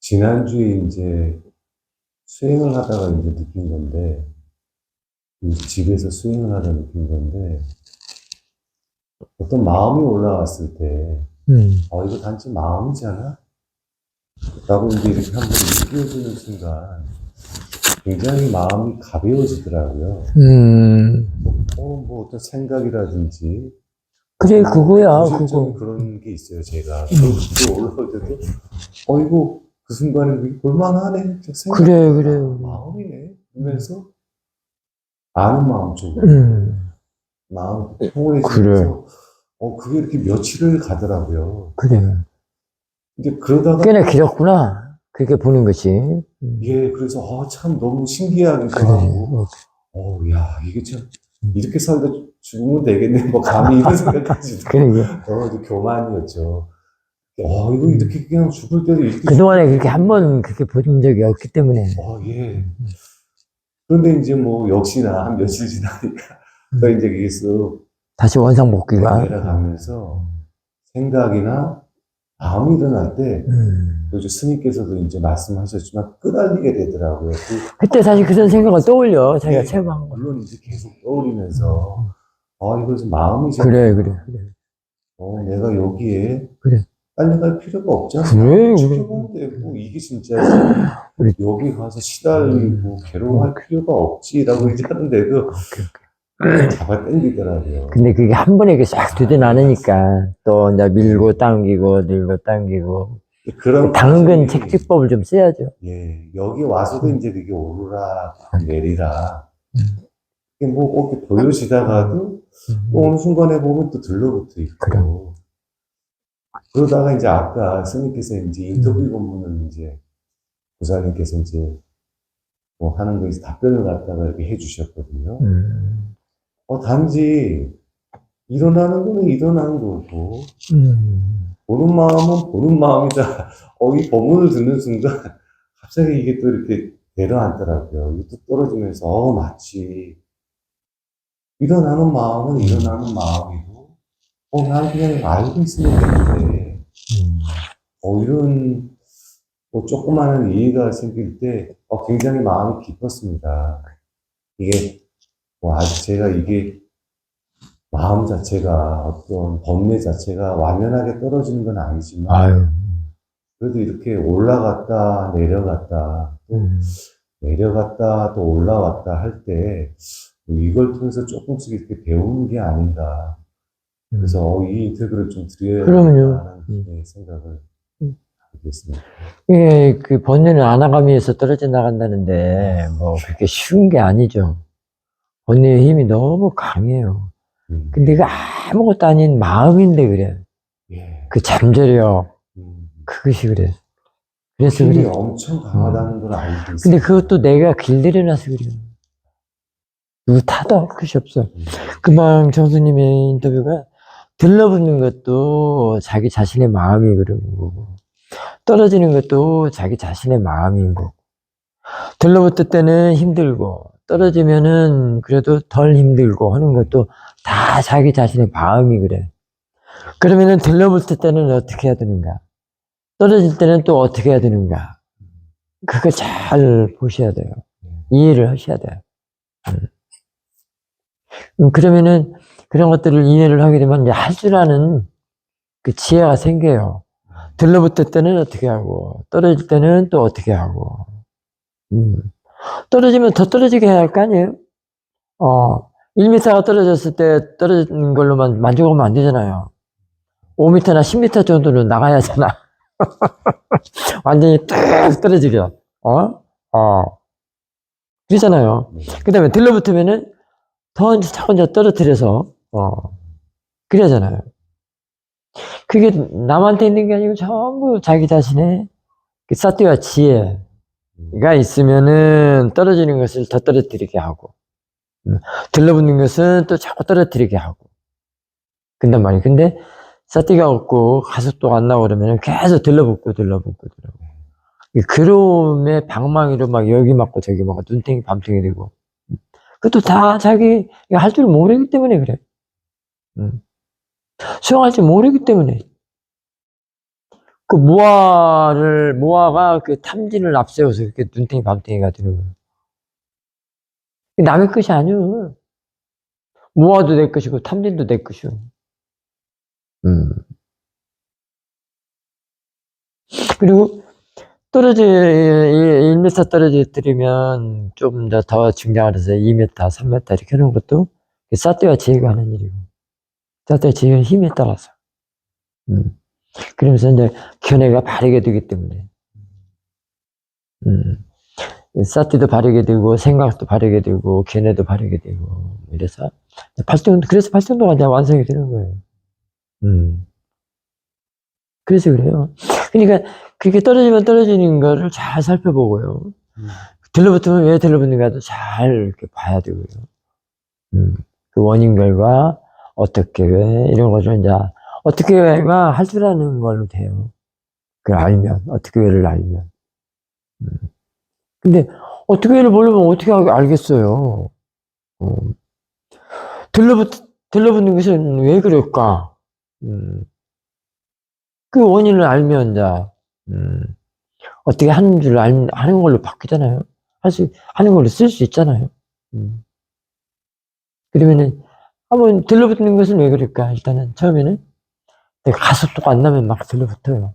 지난주에 이제 수행을 하다가 이제 느낀 건데, 이제 집에서 수행을 하다 느낀 건데, 어떤 마음이 올라왔을 때, 이거 단지 마음이잖아? 라고 이제 이렇게 한번 느껴지는 순간, 굉장히 마음이 가벼워지더라고요. 뭐 어떤 생각이라든지, 그래, 어떤 그거야, 구체적인 그거. 그런 게 있어요, 제가. 그게 올라올 때도, 이거 그 순간에 볼만하네. 생각, 그래, 그래. 마음이네. 이러면서, 아는 마음 쪽으로. 마음 그래, 평온해지면서 그게 이렇게 며칠을 가더라고요. 그래. 이제 그러다가 꽤나 길었구나. 그렇게 보는 것이. 예, 그래서 참 너무 신기하기도 그래. 하고 야, 이게 참 이렇게 살다 죽으면 되겠네, 뭐 감히 이런 생각까지도 그러게. 이제 교만이었죠. 이거 이렇게 그냥 죽을 때도 이렇게 그동안에 그렇게 한 번 그렇게 본 적이 없기 때문에. 예. 그런데 이제 뭐 역시나 한 며칠 지나니까 또 이제 그게 쓱 다시 원상복귀가. 내려가면서 생각이나 마음이 일어날 때 음. 또 이제 스님께서도 이제 말씀하셨지만 끄달리게 되더라고요. 그때 사실 그런 생각을 떠올려. 자기가 예, 체험한 거. 물론 이제 계속 떠올리면서 이거 좀 마음이잖아. 그래, 그래, 그래. 내가 여기에 그래. 빨리 갈 필요가 없잖아. 그래, 지켜보면 되고 이게 진짜지. 그래. 여기 가서 시달리고 괴로워할 필요가 없지라고 이제 하는데도 잡아 당기더라고요. 근데 그게 한 번에 이렇게 싹 되진 않으니까 또 이제 밀고 당기고 밀고 당기고 그런 당근 과정이, 책지법을 좀 써야죠. 예, 여기 와서도 이제 그게 오르락 내리락 이게 뭐 꼭 보여지다가도 또 어느 순간에 보면 또 들러붙어 있고 그러다가 이제 아까 스님께서 이제 인터뷰 본문을 이제 보살님께서 이제 뭐 하는 거에서 답변을 갖다가 이렇게 해주셨거든요. 단지 일어나는 거는 일어나는 거고 보는 마음은 보는 마음이다. 이 법문을 듣는 순간 갑자기 이게 또 이렇게 내려앉더라고요. 이게 뚝 떨어지면서 마치 일어나는 마음은 일어나는 마음이고 난 그냥 알고 있으면 되는데 이런 뭐 조그마한 이해가 생길 때 굉장히 마음이 깊었습니다. 이게 뭐 아직 제가 이게 마음 자체가 어떤 법례 자체가 완연하게 떨어지는 건 아니지만 아유. 그래도 이렇게 올라갔다 내려갔다 또 내려갔다 또 올라왔다 할 때 이걸 통해서 조금씩 이렇게 배우는 게 아닌가. 그래서 이 인터뷰를 좀 그러면요. 드려야겠다는 생각을 하게 됐습니다. 예, 그 번뇌는 아나가미에서 떨어져 나간다는데 뭐 그렇게 쉬운 게 아니죠. 번뇌의 힘이 너무 강해요. 근데 그 아무것도 아닌 마음인데 그래. 예. 그 잠재력 그것이 그래. 그래서 힘이 그래. 엄청 강하다는 걸 알고 있어요. 근데 그것도 내가 길들여놔서 그래요. 누구 탓도 할 것이 없어. 금방 정수님의 인터뷰가 들러붙는 것도 자기 자신의 마음이 그런 거고 떨어지는 것도 자기 자신의 마음인 거고 들러붙을 때는 힘들고 떨어지면은 그래도 덜 힘들고 하는 것도 다 자기 자신의 마음이 그래. 그러면은 들러붙을 때는 어떻게 해야 되는가? 떨어질 때는 또 어떻게 해야 되는가? 그거 잘 보셔야 돼요. 이해를 하셔야 돼요. 그러면은 그런 것들을 이해를 하게 되면 이제 할 줄 아는 그 지혜가 생겨요. 들러붙을 때는 어떻게 하고, 떨어질 때는 또 어떻게 하고. 떨어지면 더 떨어지게 해야 할 거 아니에요? 1m가 떨어졌을 때 떨어진 걸로만 만족하면 안 되잖아요. 5m나 10m 정도는 나가야 하잖아. 완전히 뚝 떨어지게. 그러잖아요. 그 다음에 들러붙으면은 더 혼자 떨어뜨려서, 그러잖아요. 그게 남한테 있는 게 아니고 전부 자기 자신의 그 사티와 지혜가 있으면은 떨어지는 것을 더 떨어뜨리게 하고, 들러붙는 것은 또 자꾸 떨어뜨리게 하고. 근단 말이에요. 근데 사티가 없고 가속도가 안 나오고 그러면 계속 들러붙고. 그놈의 방망이로 막 여기 맞고 저기 맞고 눈탱이 밤탱이 되고. 그것도 다 자기 할 줄 모르기 때문에 그래. 수영할 줄 모르기 때문에. 그 모아가 그 탐진을 앞세워서 이렇게 눈탱이 밤탱이가 되는 거예요. 남의 것이 아니요. 모아도 내 것이고 탐진도 내 것이요. 그리고 1m 떨어뜨리면 좀 더 증량을 해서 2m, 3m 이렇게 하는 것도 사띠와 지혜가 하는 일이고, 사띠와 지혜의 힘에 따라서. 그러면서 이제 견해가 바르게 되기 때문에. 사띠도 바르게 되고, 생각도 바르게 되고, 견해도 바르게 되고, 이래서, 그래서 8정도가 이제 완성이 되는 거예요. 그래서 그래요. 그러니까, 그렇게 떨어지면 떨어지는 거를 잘 살펴보고요. 들러붙으면 왜 들러붙는가도 잘 이렇게 봐야 되고요. 그 원인결과, 어떻게, 왜, 이런 것을 이제, 어떻게 왜가 할 줄 아는 걸로 돼요. 그걸 알면, 어떻게 왜를 알면. 근데, 어떻게 왜를 모르면 어떻게 알겠어요. 들러붙는 것은 왜 그럴까? 그 원인을 알면, 이제, 어떻게 하는 줄 하는 걸로 바뀌잖아요. 하는 걸로 쓸 수 있잖아요. 그러면은, 한번 들러붙는 것은 왜 그럴까? 일단은, 처음에는, 내가 가속도가 안 나면 막 들러붙어요.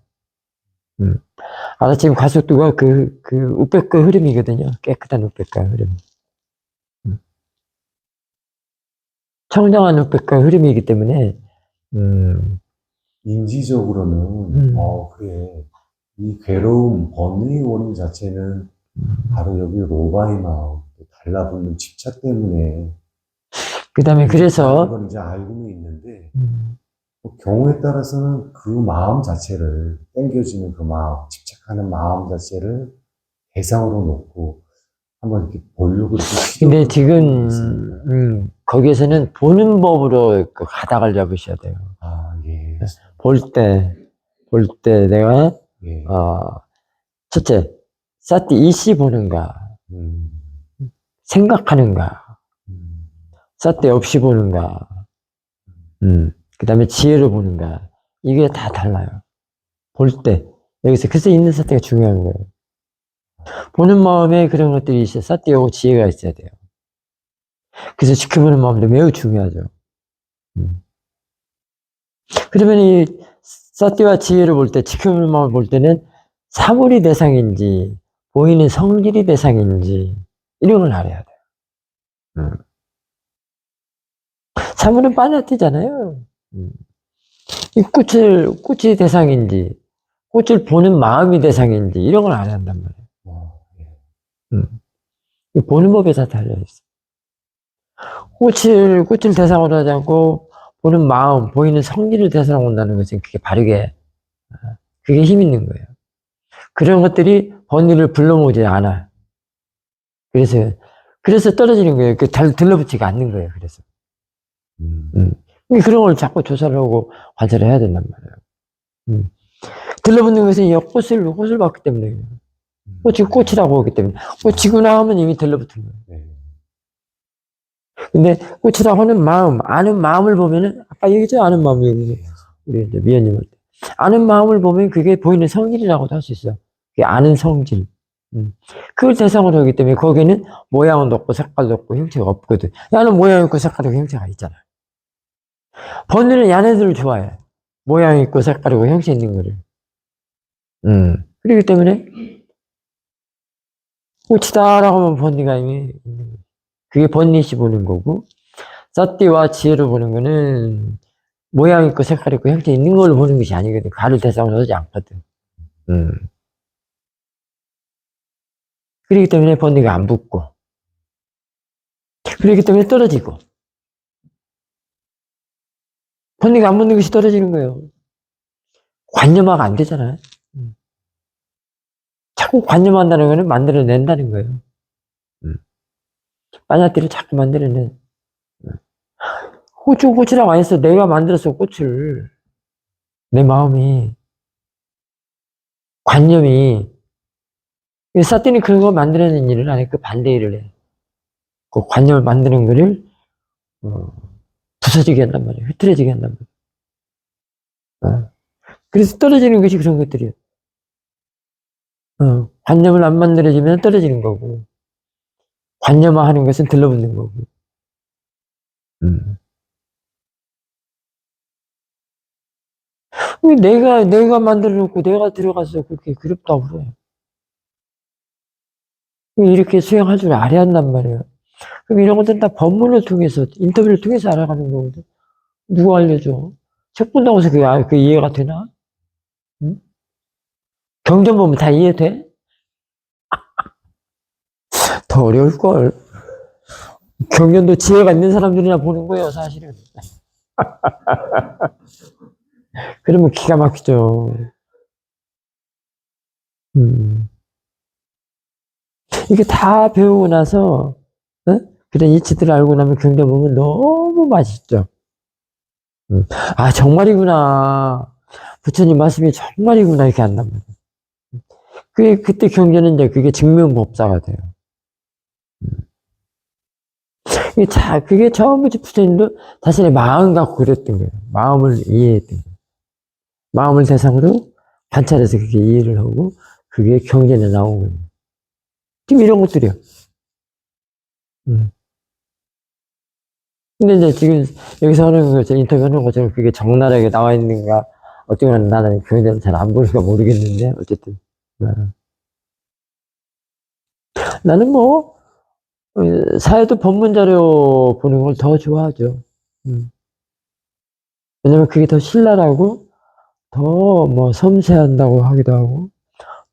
지금 가속도가 그 우백과 흐름이거든요. 깨끗한 우백과 흐름. 청정한 우백과 흐름이기 때문에, 인지적으로는, 그래. 이 괴로움, 번뇌의 원인 자체는 바로 여기 로바이나 달라붙는 집착 때문에. 그 다음에 그래서, 그건 이제 알고는 있는데, 경우에 따라서는 그 마음 자체를, 땡겨지는 그 마음, 집착하는 마음 자체를 대상으로 놓고 한번 이렇게 보려고 이렇게 근데 지금, 거기에서는 보는 법으로 그 가닥을 잡으셔야 돼요. 예. 볼 때 내가, 예. 첫째, 사티 이씨 보는가, 생각하는가, 사티 없이 보는가, 그 다음에 지혜로 보는가, 이게 다 달라요. 볼 때. 여기서 그래서 있는 사티가 중요한 거예요. 보는 마음에 그런 것들이 있어요. 사티하고 지혜가 있어야 돼요. 그래서 지켜보는 마음도 매우 중요하죠. 그러면 이 사티와 지혜를 볼 때, 지켜보는 마음을 볼 때는 사물이 대상인지, 보이는 성질이 대상인지, 이런 걸 알아야 돼요. 사물은 빠져뜨잖아요. 이 꽃이 대상인지, 꽃을 보는 마음이 대상인지, 이런 걸 알아야 한단 말이에요. 이 보는 법에 다 달려있어. 꽃을 대상으로 하지 않고, 보는 마음, 보이는 성질을 대상으로 한다는 것은 그게 힘 있는 거예요. 그런 것들이 번뇌를 불러모으지 않아. 그래서 떨어지는 거예요. 들러붙지가 않는 거예요. 그래서. 그런 걸 자꾸 조사를 하고 관찰을 해야 된단 말이에요. 들러붙는 것은 이 꽃을 봤기 때문에. 꽃이라고 하기 때문에. 꽃이고 나면 이미 들러붙은 거예요. 근데 꽃이라고 하는 마음, 아는 마음을 보면은, 아까 얘기했죠? 아는 마음이. 우리 이제 미연님한테. 아는 마음을 보면 그게 보이는 성질이라고도 할 수 있어요. 그게 아는 성질. 그걸 대상으로 하기 때문에 거기는 모양은 없고 색깔도 없고 형체가 없거든. 나는 모양 있고 색깔이고 형체가 있잖아. 번뇌는 야네들을 좋아해. 모양 있고 색깔이고 형체 있는 거를. 그렇기 때문에 꽃이다라고 하면 번뇌가 이미 있는 거예요. 그게 번뇌시 보는 거고, 사띠와 지혜로 보는 거는 모양 있고 색깔 있고 형태 있는 걸로 보는 것이 아니거든. 가를 대상으로 하지 않거든. 그렇기 때문에 번뇌가 안 붙고, 그렇기 때문에 떨어지고, 번뇌가 안 붙는 것이 떨어지는 거예요. 관념화가 안 되잖아요. 자꾸 관념한다는 거는 만들어낸다는 거예요. 빠냐띠를 자꾸 만들어내. 꽃이라고 안 했어. 내가 만들었어, 꽃을. 내 마음이. 관념이. 사띠는 그런 거 만들어낸 일을 안 해. 그 반대 일을 해. 그 관념을 만드는 거를, 부서지게 한단 말이에요. 흐트러지게 한단 말이에요. 그래서 떨어지는 것이 그런 것들이에요. 관념을 안 만들어지면 떨어지는 거고, 관념화하는 것은 들러붙는 거고. 내가 만들어 놓고 내가 들어가서 그렇게 그립다고 그래. 이렇게 수행할 줄 알아야 한단 말이에요. 그럼 이런 것들은 다 법문을 통해서, 인터뷰를 통해서 알아가는 거거든. 누가 알려줘? 책 본다고 해서 그게 이해가 되나? 응? 경전 보면 다 이해돼? 더 어려울걸. 경전도 지혜가 있는 사람들이나 보는 거예요, 사실은. 그러면 기가 막히죠. 음. 이게 다 배우고 나서, 그런 이치들을 알고 나면 경전 보면 너무 맛있죠. 아, 정말이구나. 부처님 말씀이 정말이구나. 이렇게 한단 말이에요. 그때 경전은 이제 그게 증명법사가 돼요. 그게 처음부터 부처님도 자신의 마음 갖고 그랬던 거예요. 마음을 이해했던 거예요. 마음을 대상으로 관찰해서 그게 이해를 하고, 그게 경전에 나온 거예요. 지금 이런 것들이요. 음. 근데 이제 지금 여기서 하는 거, 인터뷰하는 것처럼 그게 적나라하게 나와 있는가, 어떻게 보면 나는 경전 잘 안 보니까 모르겠는데, 어쨌든. 나는 뭐, 사회도 법문 자료 보는 걸 더 좋아하죠. 왜냐면 그게 더 신랄하고, 더 뭐 섬세한다고 하기도 하고,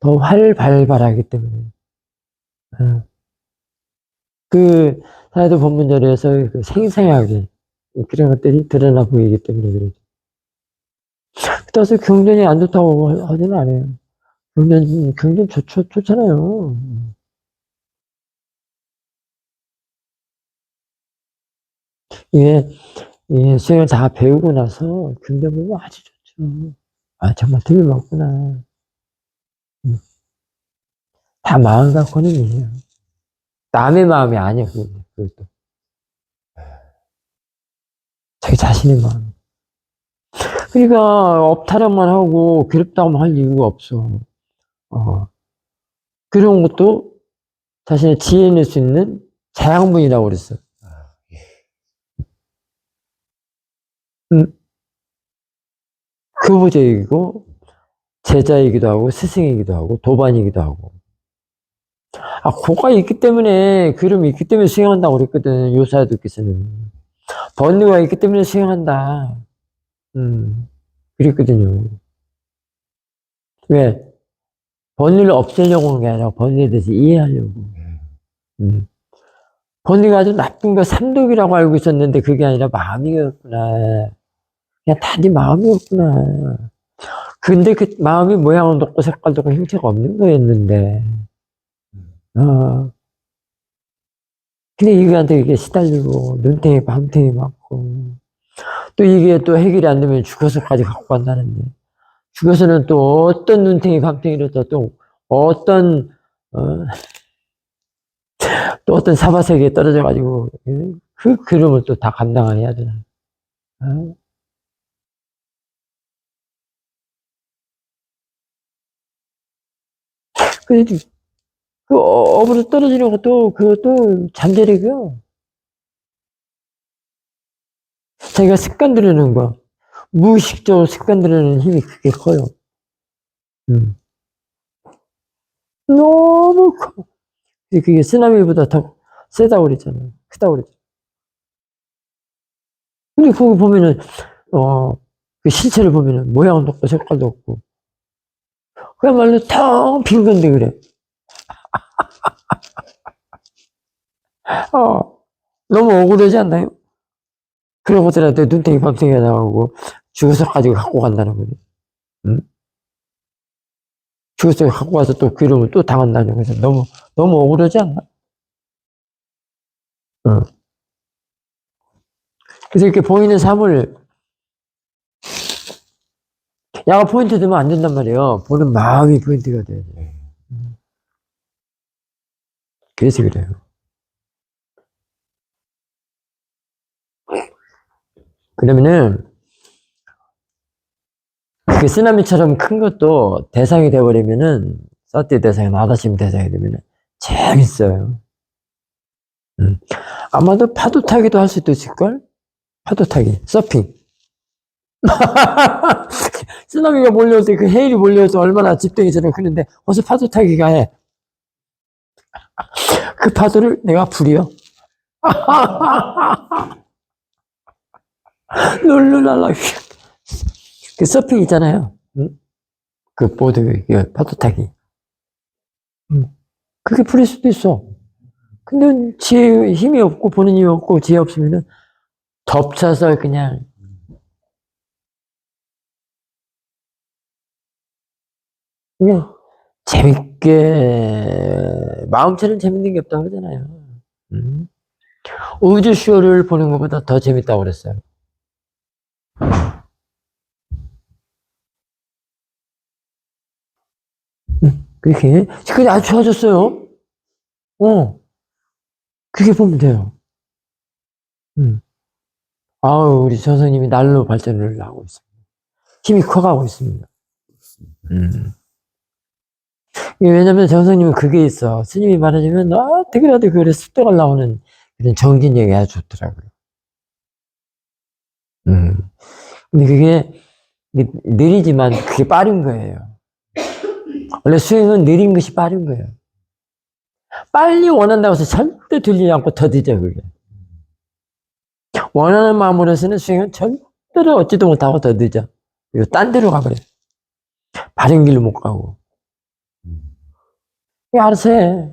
더 활발하기 때문에. 어. 그 사회도 법문 자료에서 그 생생하게 그런 것들이 드러나 보이기 때문에 그러죠. 그래서 경전이 안 좋다고 하지는 않아요. 경전 좋잖아요. 이게, 수행을 다 배우고 나서 경전 보면 아주 좋죠. 아, 정말 틀림없구나. 다 마음 갖고는 이해요. 남의 마음이 아니야, 그것도. 자기 자신의 마음. 그러니까, 업타령만 하고, 괴롭다고 할 이유가 없어. 그런 것도 자신의 지혜낼 수 있는 자양분이라고 그랬어. 음, 교보제이고, 제자이기도 하고, 스승이기도 하고, 도반이기도 하고. 아, 고가 있기 때문에, 그름이 있기 때문에 수행한다고 그랬거든, 요사도께서는. 번뇌가 있기 때문에 수행한다. 그랬거든요. 왜? 번뇌를 없애려고 하는 게 아니라 번뇌에 대해서 이해하려고. 음. 번뇌가 아주 나쁜 거 삼독이라고 알고 있었는데 그게 아니라 마음이었구나. 그냥 단지 마음이었구나. 근데 그 마음이 모양은 없고 색깔도 없고 형체가 없는 거였는데. 근데 이거한테 이게 시달리고 눈탱이 밤탱이 맞고 또 이게 또 해결이 안 되면 죽어서까지 갖고 간다는데 죽어서는 또 어떤 눈탱이 밤탱이로 또 어떤 어, 또 어떤 사바세계에 떨어져 가지고 그 그림을 또 다 감당해야 되나. 어? 그래도 그 업으로 떨어지는 것도 그것도 잠재력이요. 자기가 습관 들이는 거 무의식적으로 습관 들이는 힘이 그게 커요. 음. 너무 커. 그게 쓰나미보다 더 세다고 그랬잖아요. 크다고 그랬죠. 근데 거기 보면은 그 실체를 보면은 모양도 없고 색깔도 없고 그야말로 텅 빈 건데 그래. 너무 억울하지 않나요? 그런 것들한테 눈탱이 밤탱이가 나오고 죽어서 가지고 갖고 간다는 거지. 응? 죽어서 갖고 와서 또 그러면 또 당한다는 거죠. 너무 억울하지 않나? 응. 그래서 이렇게 보이는 삶을 야가 포인트 되면 안 된단 말이에요. 보는 마음이 포인트가 돼야 돼. 그래서 그래요. 그러면은 그 쓰나미처럼 큰 것도 대상이 돼버리면은, 서티 대상이 나다심 대상이 되면은 재밌어요. 아마도 파도 타기도 할 수도 있을걸? 파도 타기, 서핑. 쓰나미가 몰려올 때 그 해일이 몰려와서 얼마나 집덩이처럼 크는데, 어서 파도 타기가 해. 그 파도를 내가 부려. 룰루랄라. 그 서핑 있잖아요. 응? 그 보드, 그 파도 타기. 그게 부릴 수도 있어. 근데 지혜, 힘이 없고, 보는 힘이 없고, 지혜 없으면은 덮쳐서 그냥. 그냥 재밌게, 마음처럼 재밌는 게 없다고 그러잖아요. 우주쇼를 보는 것보다 더 재밌다고 그랬어요. 그렇게, 그게 아주 좋아졌어요. 그렇게 보면 돼요. 아우, 우리 선생님이 날로 발전을 하고 있습니다. 힘이 커가고 있습니다. 왜냐면 정선님은 그게 있어. 스님이 말하자면, 되게라도 그래 습도가 나오는 그런 정진력이 아주 좋더라고요. 근데 그게 느리지만 그게 빠른 거예요. 원래 수행은 느린 것이 빠른 거예요. 빨리 원한다고 해서 절대 들리지 않고 더 늦어, 그게. 원하는 마음으로서는 수행은 절대로 얻지도 못하고 더 늦어. 그리고 딴 데로 가버려. 바른 길로 못 가고. 알아서 해.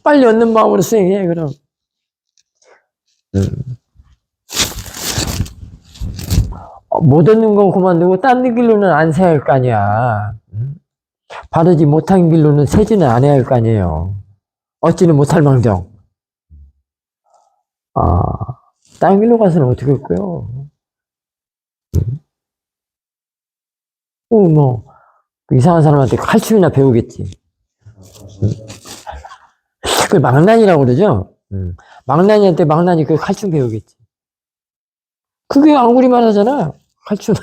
빨리 얻는 마음으로 수행해, 그럼. 못 얻는 건 그만두고 딴 길로는 안 세야 할 거 아니야. 바르지 못한 길로는 세지는 안 해야 할 거 아니에요. 얻지는 못할 망정. 딴 길로 가서는 어떻게 할 거요? 뭐, 이상한 사람한테 칼춤이나 배우겠지. 그걸 망난이라고 그러죠? 망난이한테 망난이 그 칼춤 배우겠지. 그게 앙구리만 하잖아. 칼춤.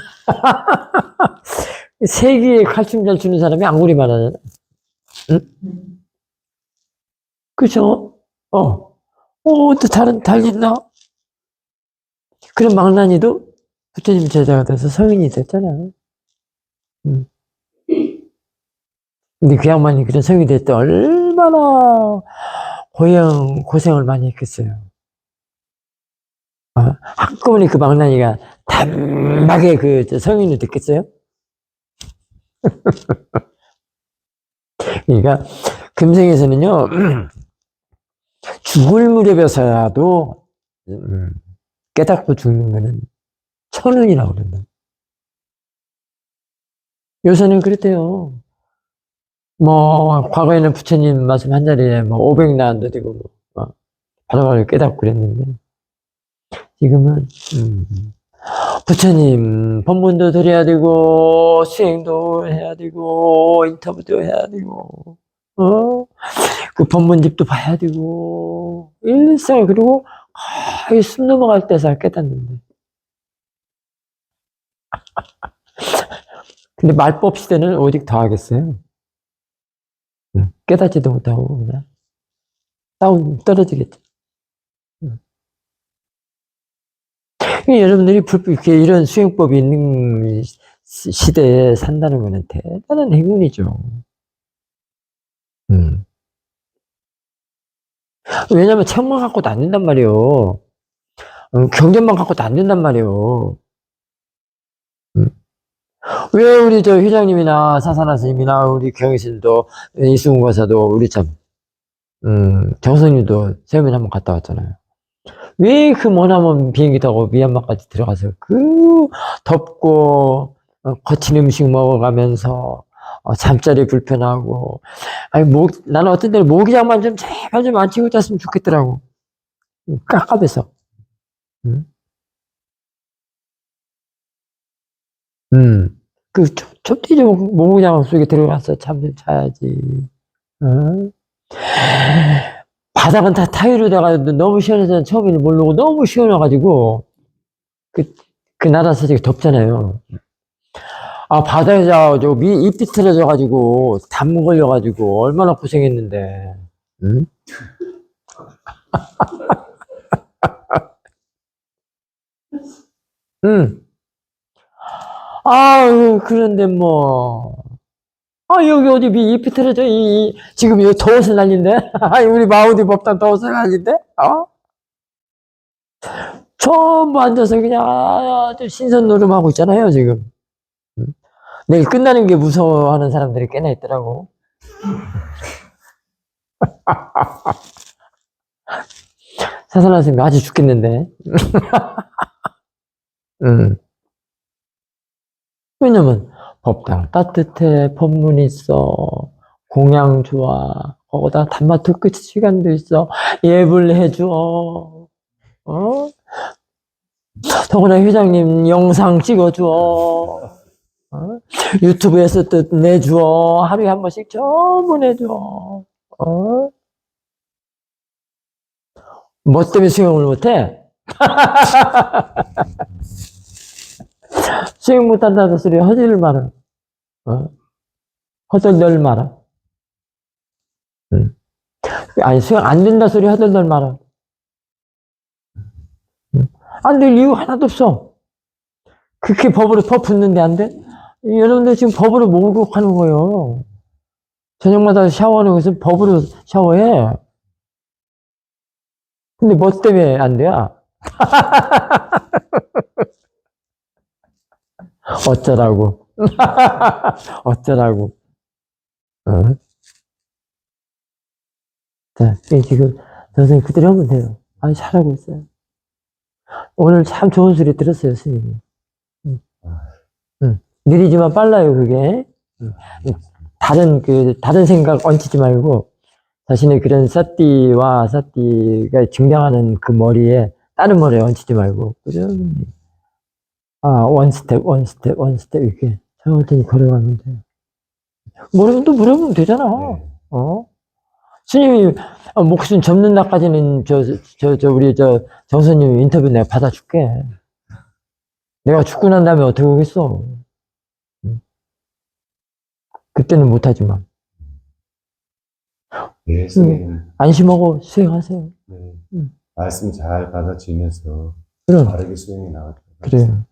세기에 칼춤 잘 추는 사람이 앙구리만 하잖아. 응? 그죠? 또 달린다? 그런 망난이도 부처님 제자가 돼서 성인이 됐잖아. 근데 그 양반이 그런 성인이 될 때 얼마나 고생을 많이 했겠어요. 한꺼번에 그 망나니가 단박에 그 성인이 됐겠어요? 그러니까 금생에서는요, 죽을 무렵에서라도 깨닫고 죽는 거는 천운이라고 그런다. 요새는 그랬대요. 과거에는 부처님 말씀 한 자리에 500나안도 되고, 바로바로 깨닫고 그랬는데, 지금은, 부처님 법문도 드려야 되고, 수행도 해야 되고, 인터뷰도 해야 되고, 그 법문집도 봐야 되고, 일생, 그리고 거의 숨 넘어갈 때서 깨닫는데. 근데 말법 시대는 오직 더 하겠어요. 깨닫지도 못하고, 그냥. 떨어지겠죠. 여러분들이 이렇게 이런 수행법이 있는 시대에 산다는 것은 대단한 행운이죠. 왜냐면 책만 갖고도 안 된단 말이에요. 경전만 갖고도 안 된단 말이에요. 왜 우리 저 회장님이나 사사나 스님이나 우리 경희신도 이승우 과사도 우리 참 정선님도 세미나 한번 갔다 왔잖아요. 왜 그 머나먼 비행기 타고 미얀마까지 들어가서 그 덥고 거친 음식 먹어가면서 잠자리 불편하고 나는 어떤 때는 모기장만 좀 제발 좀 안 치고 잤으면 좋겠더라고. 깝깝해서. 그 좁디지 모기장 속에 들어가서 잠 좀 자야지. 바닥은 다 타일로 돼가지고 너무 시원해서 처음에는 모르고 너무 시원해가지고 그 나라 사정이 덥잖아요. 아, 바다에서 잎 비틀어져가지고, 담 걸려가지고, 얼마나 고생했는데. 응? 응. 아유, 그런데 뭐. 아, 여기 어디 잎 비틀어져, 지금 여기 더워서 난린데? 아니, 우리 마우디 법당 더워서 난린데? 어? 전부 앉아서 그냥 아주 신선 노름하고 있잖아요, 지금. 응? 내일 끝나는 게 무서워하는 사람들이 꽤나 있더라고. 사살한 스님이 아주 죽겠는데. 응. 왜냐면, 법당 따뜻해, 법문 있어, 공양 좋아, 거기다 담마 토크 시간도 있어, 예불 해줘, 어? 더구나 회장님 영상 찍어줘, 어? 유튜브에서 또 내줘, 하루에 한 번씩 전부 내줘, 어? 뭐 때문에 수영을 못해? 수영 못한다는 소리 허들 말아, 어? 허들들 말아. 응. 아니, 수영 안 된다 소리 허들들 말아. 응. 안 될 이유 하나도 없어. 그렇게 법으로 더 붙는데 안 돼? 여러분들 지금 법으로 목욕하는 거예요. 저녁마다 샤워하는 것은 법으로 샤워해. 근데 뭐 때문에 안 돼요? 어쩌라고. 어쩌라고. 어? 자, 지금 선생님 그대로 하면 돼요. 아니, 잘하고 있어요. 오늘 참 좋은 소리 들었어요, 스님이. 응. 응. 느리지만 빨라요, 그게. 응. 다른 생각 얹히지 말고, 자신의 그런 사띠가 증량하는 그 머리에, 다른 머리에 얹히지 말고, 그죠? 원 스텝, 원 스텝, 원 스텝, 이렇게 천천히 걸어가면 돼요. 모르면 또 물어보면 되잖아. 네. 어? 스님이 목숨 접는 날까지는 우리 정선님 인터뷰 내가 받아줄게. 내가 죽고 난 다음에 어떻게 오겠어? 응? 그때는 못하지만. 예, 선생님. 안심하고 수행하세요. 네. 응. 말씀 잘 받아주면서 그럼. 바르게 수행이 나왔다. 그래요.